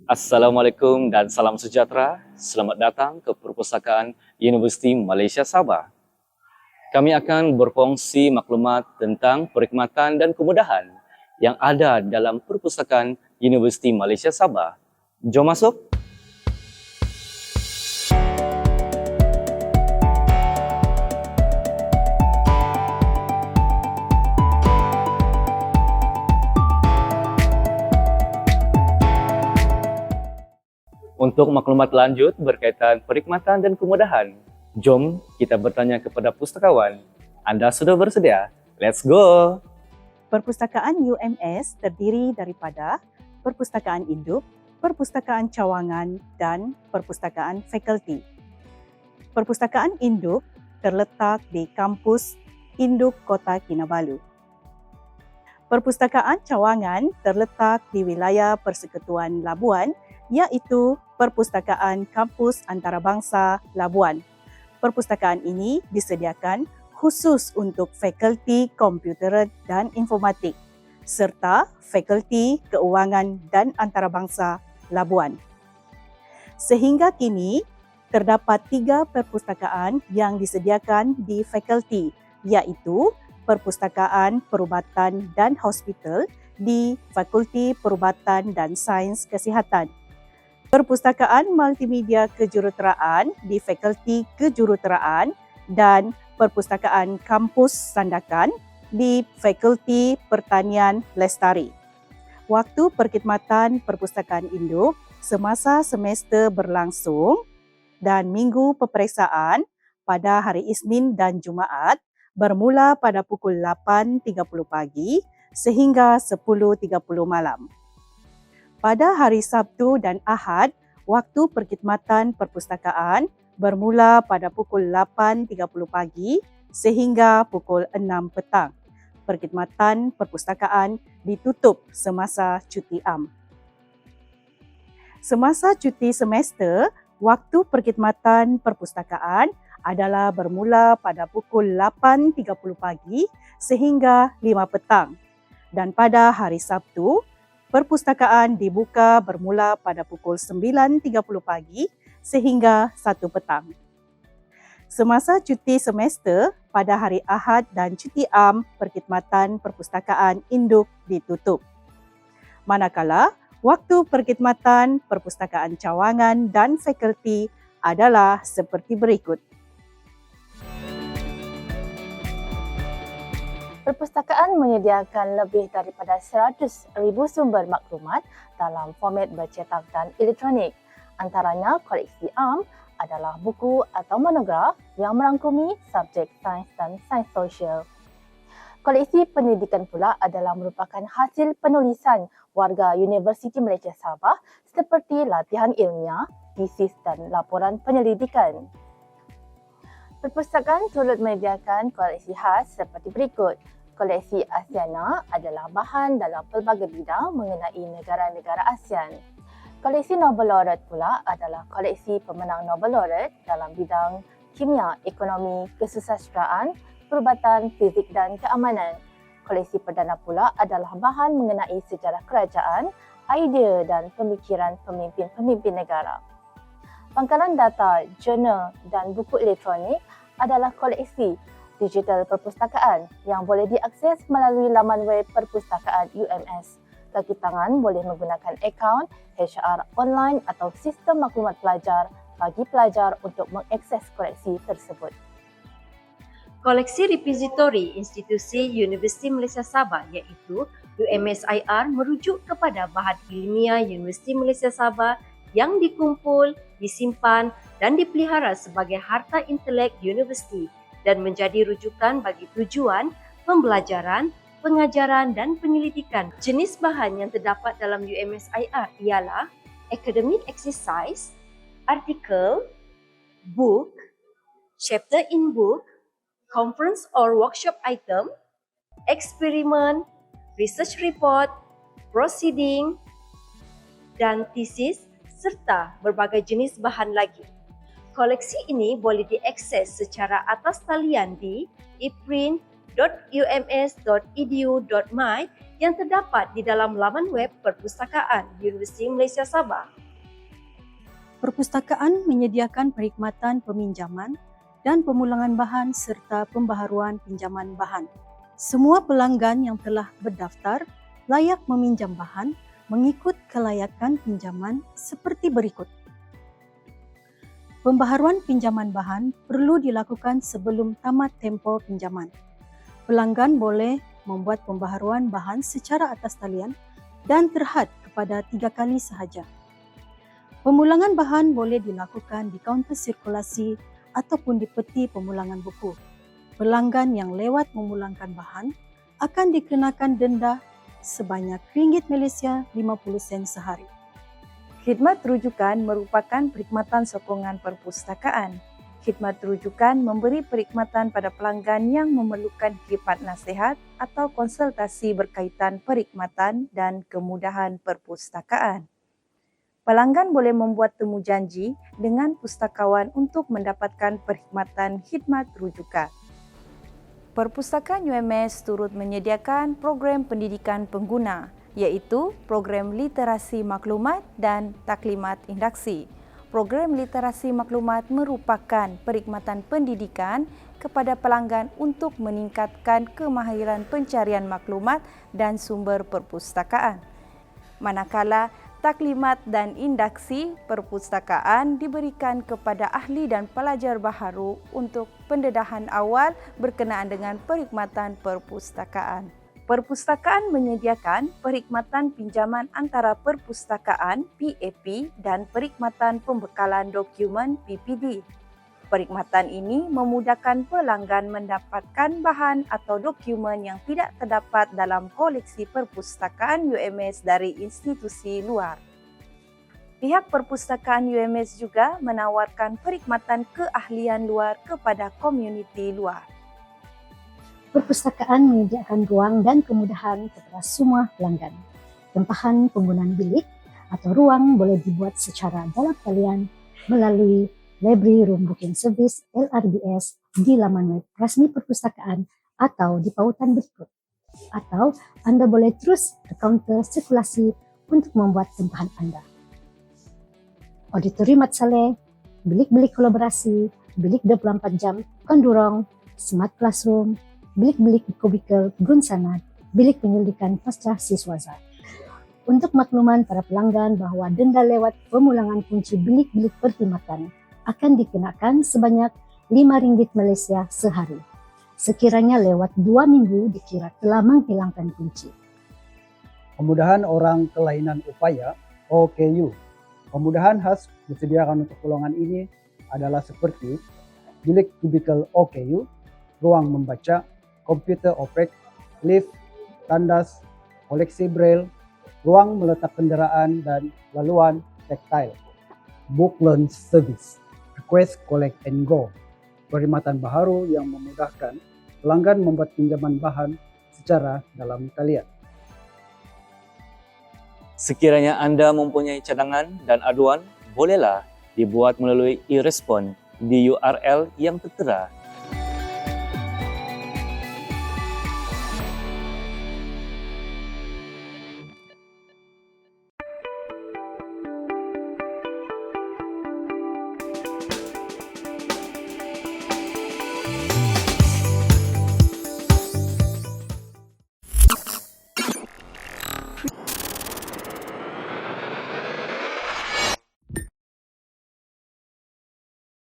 Assalamualaikum dan salam sejahtera. Selamat datang ke Perpustakaan Universiti Malaysia Sabah. Kami akan berkongsi maklumat tentang perkhidmatan dan kemudahan yang ada dalam Perpustakaan Universiti Malaysia Sabah. Jom masuk. Untuk maklumat lanjut berkaitan perkhidmatan dan kemudahan, jom kita bertanya kepada pustakawan. Anda sudah bersedia? Let's go! Perpustakaan UMS terdiri daripada Perpustakaan Induk, Perpustakaan Cawangan dan Perpustakaan Fakulti. Perpustakaan Induk terletak di kampus Induk Kota Kinabalu. Perpustakaan Cawangan terletak di wilayah Persekutuan Labuan iaitu Perpustakaan Kampus Antarabangsa Labuan. Perpustakaan ini disediakan khusus untuk Fakulti Komputer dan Informatik serta Fakulti Keuangan dan Antarabangsa Labuan. Sehingga kini, terdapat 3 perpustakaan yang disediakan di fakulti iaitu Perpustakaan Perubatan dan Hospital di Fakulti Perubatan dan Sains Kesihatan, Perpustakaan Multimedia Kejuruteraan di Fakulti Kejuruteraan dan Perpustakaan Kampus Sandakan di Fakulti Pertanian Lestari. Waktu perkhidmatan Perpustakaan Induk semasa semester berlangsung dan minggu peperiksaan pada hari Isnin dan Jumaat bermula pada pukul 8.30 pagi sehingga 10.30 malam. Pada hari Sabtu dan Ahad, waktu perkhidmatan perpustakaan bermula pada pukul 8.30 pagi sehingga pukul 6 petang. Perkhidmatan perpustakaan ditutup semasa cuti am. Semasa cuti semester, waktu perkhidmatan perpustakaan adalah bermula pada pukul 8.30 pagi sehingga 5 petang. Dan pada hari Sabtu, perpustakaan dibuka bermula pada pukul 9.30 pagi sehingga 1 petang. Semasa cuti semester, pada hari Ahad dan cuti am, perkhidmatan perpustakaan induk ditutup. Manakala, waktu perkhidmatan perpustakaan cawangan dan fakulti adalah seperti berikut. Perpustakaan menyediakan lebih daripada 100,000 sumber maklumat dalam format bercetak dan elektronik. Antaranya koleksi am adalah buku atau monograf yang merangkumi subjek sains dan sains sosial. Koleksi pendidikan pula adalah merupakan hasil penulisan warga Universiti Malaysia Sabah seperti latihan ilmiah, tesis dan laporan penyelidikan. Perpustakaan turut menyediakan koleksi khas seperti berikut. Koleksi Asiana adalah bahan dalam pelbagai bidang mengenai negara-negara ASEAN. Koleksi Nobel Laureate pula adalah koleksi pemenang Nobel Laureate dalam bidang kimia, ekonomi, kesusasteraan, perubatan, fizik dan keamanan. Koleksi perdana pula adalah bahan mengenai sejarah kerajaan, idea dan pemikiran pemimpin-pemimpin negara. Pangkalan data, jurnal dan buku elektronik adalah koleksi digital perpustakaan yang boleh diakses melalui laman web Perpustakaan UMS. Kaki tangan boleh menggunakan akaun HR online atau sistem maklumat pelajar bagi pelajar untuk mengakses koleksi tersebut. Koleksi repositori institusi Universiti Malaysia Sabah iaitu UMSIR merujuk kepada bahan ilmiah Universiti Malaysia Sabah yang dikumpul, disimpan dan dipelihara sebagai harta intelek universiti dan menjadi rujukan bagi tujuan pembelajaran, pengajaran dan penyelidikan. Jenis bahan yang terdapat dalam UMSIR ialah academic exercise, artikel, book, chapter in book, conference or workshop item, eksperimen, research report, proceeding dan thesis serta berbagai jenis bahan lagi. Koleksi ini boleh diakses secara atas talian di eprint.ums.edu.my yang terdapat di dalam laman web Perpustakaan Universiti Malaysia Sabah. Perpustakaan menyediakan perkhidmatan peminjaman dan pemulangan bahan serta pembaharuan pinjaman bahan. Semua pelanggan yang telah berdaftar layak meminjam bahan mengikut kelayakan pinjaman seperti berikut. Pembaharuan pinjaman bahan perlu dilakukan sebelum tamat tempoh pinjaman. Pelanggan boleh membuat pembaharuan bahan secara atas talian dan terhad kepada 3 kali sahaja. Pemulangan bahan boleh dilakukan di kaunter sirkulasi ataupun di peti pemulangan buku. Pelanggan yang lewat memulangkan bahan akan dikenakan denda sebanyak RM Malaysia 50 sen sehari. Khidmat rujukan merupakan perkhidmatan sokongan perpustakaan. Khidmat rujukan memberi perkhidmatan pada pelanggan yang memerlukan khidmat nasihat atau konsultasi berkaitan perkhidmatan dan kemudahan perpustakaan. Pelanggan boleh membuat temu janji dengan pustakawan untuk mendapatkan perkhidmatan khidmat rujukan. Perpustakaan UMS turut menyediakan program pendidikan pengguna, iaitu program literasi maklumat dan taklimat induksi. Program literasi maklumat merupakan perkhidmatan pendidikan kepada pelanggan untuk meningkatkan kemahiran pencarian maklumat dan sumber perpustakaan. Manakala taklimat dan induksi perpustakaan diberikan kepada ahli dan pelajar baharu untuk pendedahan awal berkenaan dengan perkhidmatan perpustakaan. Perpustakaan menyediakan perkhidmatan pinjaman antara perpustakaan PAP dan perkhidmatan pembekalan dokumen PPD. Perkhidmatan ini memudahkan pelanggan mendapatkan bahan atau dokumen yang tidak terdapat dalam koleksi perpustakaan UMS dari institusi luar. Pihak perpustakaan UMS juga menawarkan perkhidmatan keahlian luar kepada komuniti luar. Perpustakaan menyediakan ruang dan kemudahan kepada semua pelanggan. Tempahan penggunaan bilik atau ruang boleh dibuat secara dalam talian melalui Library Room Booking Service LRBS di laman web resmi perpustakaan atau di pautan berikut. Atau anda boleh terus ke kaunter sirkulasi untuk membuat tempahan anda. Auditorium Mat Saleh, bilik-bilik kolaborasi, bilik 24 jam, kondurong, smart classroom, bilik-bilik kubikel Gun Sanad, bilik penyelidikan pasca siswaza. Untuk makluman para pelanggan bahawa denda lewat pemulangan kunci bilik-bilik perkhidmatan akan dikenakan sebanyak RM5 Malaysia sehari. Sekiranya lewat 2 minggu dikira telah menghilangkan kunci. Kemudahan orang kelainan upaya OKU. Kemudahan khas disediakan untuk golongan ini adalah seperti bilik kubikel OKU, ruang membaca, komputer oprek, lift, tandas, koleksi braille, ruang meletak kendaraan dan laluan taktil, book loan service, request collect and go, perkhidmatan baharu yang memudahkan pelanggan membuat pinjaman bahan secara dalam talian. Sekiranya anda mempunyai cadangan dan aduan, bolehlah dibuat melalui e-respon di URL yang tertera